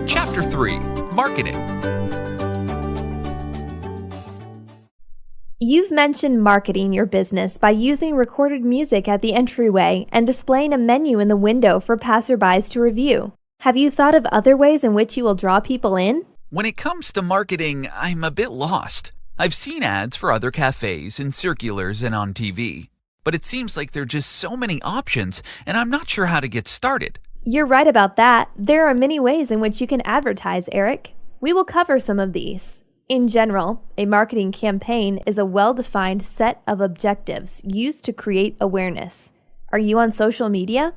Chapter 3. Marketing. You've mentioned marketing your business by using recorded music at the entryway and displaying a menu in the window for passerbys to review. Have you thought of other ways in which you will draw people in? When it comes to marketing, I'm a bit lost. I've seen ads for other cafes in circulars and on TV, but it seems like there are just so many options, and I'm not sure how to get started. You're right about that. There are many ways in which you can advertise, Erik. We will cover some of these. In general, a marketing campaign is a well-defined set of objectives used to create awareness. Are you on social media?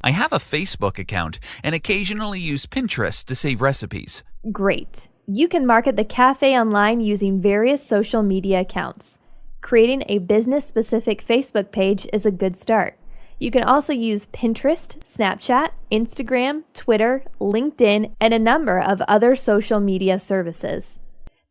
I have a Facebook account and occasionally use Pinterest to save recipes. Great. You can market the cafe online using various social media accounts. Creating a business-specific Facebook page is a good start. You can also use Pinterest, Snapchat, Instagram, Twitter, LinkedIn, and a number of other social media services.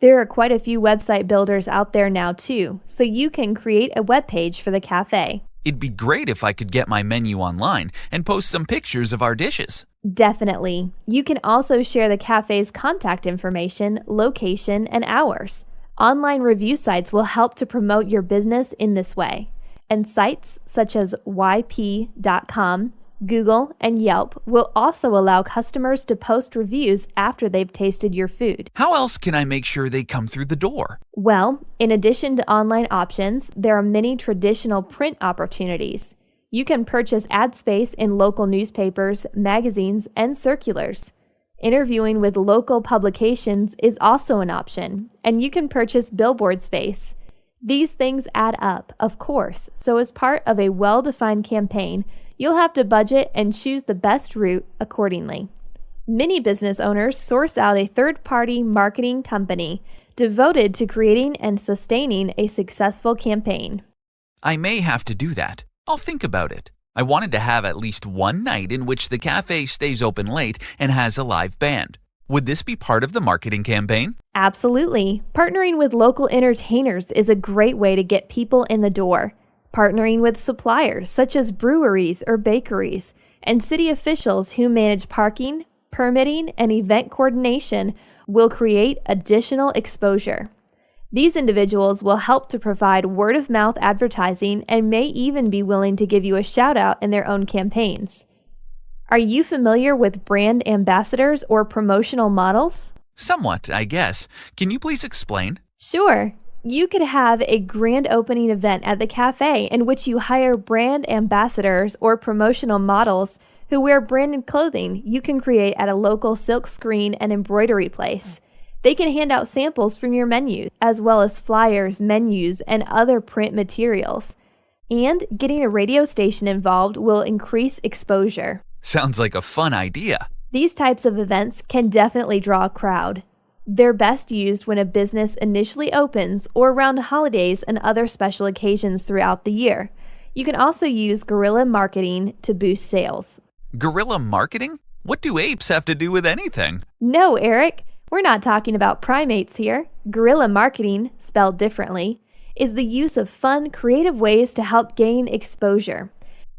There are quite a few website builders out there now too, so you can create a web page for the cafe. It'd be great if I could get my menu online and post some pictures of our dishes. Definitely. You can also share the cafe's contact information, location, and hours. Online review sites will help to promote your business in this way. And sites such as yp.com, Google, and Yelp will also allow customers to post reviews after they've tasted your food. How else can I make sure they come through the door? Well, in addition to online options, there are many traditional print opportunities. You can purchase ad space in local newspapers, magazines, and circulars. Interviewing with local publications is also an option, and you can purchase billboard space. These things add up, of course, so as part of a well-defined campaign, you'll have to budget and choose the best route accordingly. Many business owners source out a third-party marketing company devoted to creating and sustaining a successful campaign. I may have to do that. I'll think about it. I wanted to have at least one night in which the cafe stays open late and has a live band. Would this be part of the marketing campaign? Absolutely. Partnering with local entertainers is a great way to get people in the door. Partnering with suppliers such as breweries or bakeries, and city officials who manage parking, permitting, and event coordination will create additional exposure. These individuals will help to provide word-of-mouth advertising and may even be willing to give you a shout-out in their own campaigns. Are you familiar with brand ambassadors or promotional models? Somewhat, I guess. Can you please explain? Sure. You could have a grand opening event at the cafe in which you hire brand ambassadors or promotional models who wear branded clothing you can create at a local silk screen and embroidery place. They can hand out samples from your menu, as well as flyers, menus, and other print materials. And getting a radio station involved will increase exposure. Sounds like a fun idea. These types of events can definitely draw a crowd. They're best used when a business initially opens or around holidays and other special occasions throughout the year. You can also use guerrilla marketing to boost sales. Guerrilla marketing? What do apes have to do with anything? No, Erik, we're not talking about primates here. Guerrilla marketing, spelled differently, is the use of fun, creative ways to help gain exposure.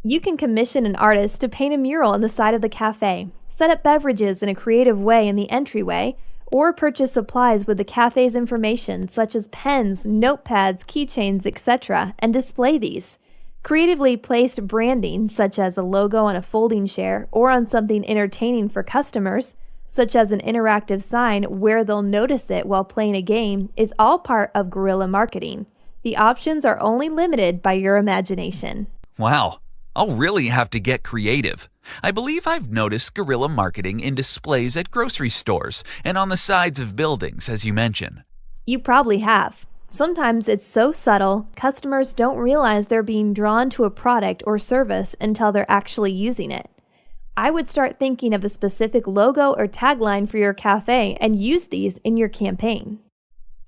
You can commission an artist to paint a mural on the side of the cafe, set up beverages in a creative way in the entryway, or purchase supplies with the cafe's information such as pens, notepads, keychains, etc., and display these. Creatively placed branding, such as a logo on a folding chair or on something entertaining for customers, such as an interactive sign where they'll notice it while playing a game, is all part of guerrilla marketing. The options are only limited by your imagination. Wow, I'll really have to get creative. I believe I've noticed guerrilla marketing in displays at grocery stores and on the sides of buildings, as you mentioned. You probably have. Sometimes it's so subtle, customers don't realize they're being drawn to a product or service until they're actually using it. I would start thinking of a specific logo or tagline for your cafe and use these in your campaign.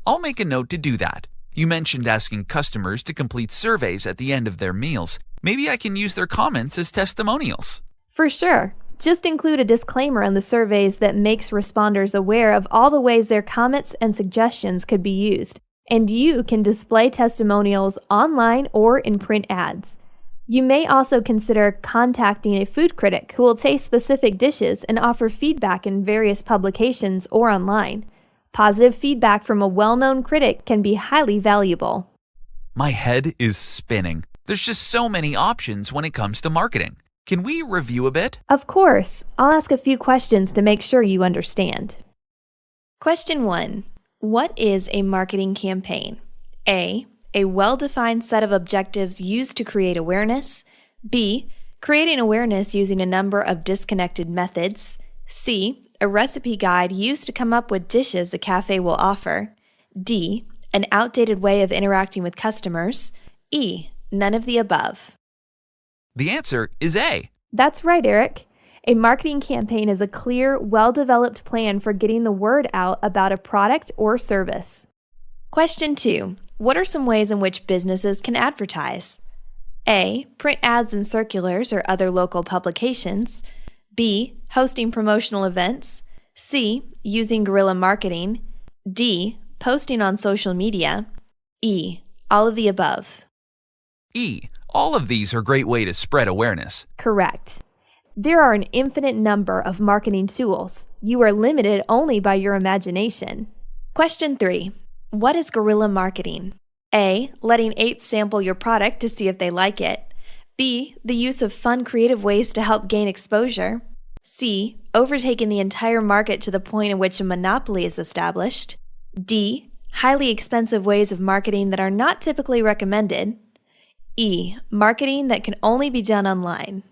I'll make a note to do that. You mentioned asking customers to complete surveys at the end of their meals. Maybe I can use their comments as testimonials. For sure. Just include a disclaimer on the surveys that makes responders aware of all the ways their comments and suggestions could be used. And you can display testimonials online or in print ads. You may also consider contacting a food critic who will taste specific dishes and offer feedback in various publications or online. Positive feedback from a well-known critic can be highly valuable. My head is spinning. There's just so many options when it comes to marketing. Can we review a bit? Of course, I'll ask a few questions to make sure you understand. Question 1. What is a marketing campaign? A well-defined set of objectives used to create awareness. B, creating awareness using a number of disconnected methods. C, a recipe guide used to come up with dishes a cafe will offer. D, an outdated way of interacting with customers. E, none of the above. The answer is A. That's right, Erik. A marketing campaign is a clear, well-developed plan for getting the word out about a product or service. Question 2. What are some ways in which businesses can advertise? A, print ads in circulars or other local publications. B, hosting promotional events. C, using guerrilla marketing. D, posting on social media. E, all of the above. E. All of these are a great way to spread awareness. Correct. There are an infinite number of marketing tools. You are limited only by your imagination. Question 3. What is guerrilla marketing? A, letting apes sample your product to see if they like it. B, the use of fun, creative ways to help gain exposure. C, overtaking the entire market to the point in which a monopoly is established. D, highly expensive ways of marketing that are not typically recommended. E, marketing that can only be done online.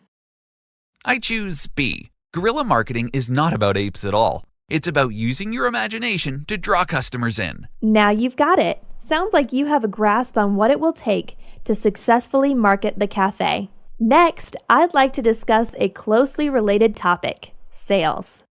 I choose B. Guerrilla marketing is not about apes at all. It's about using your imagination to draw customers in. Now you've got it. Sounds like you have a grasp on what it will take to successfully market the cafe. Next, I'd like to discuss a closely related topic, sales.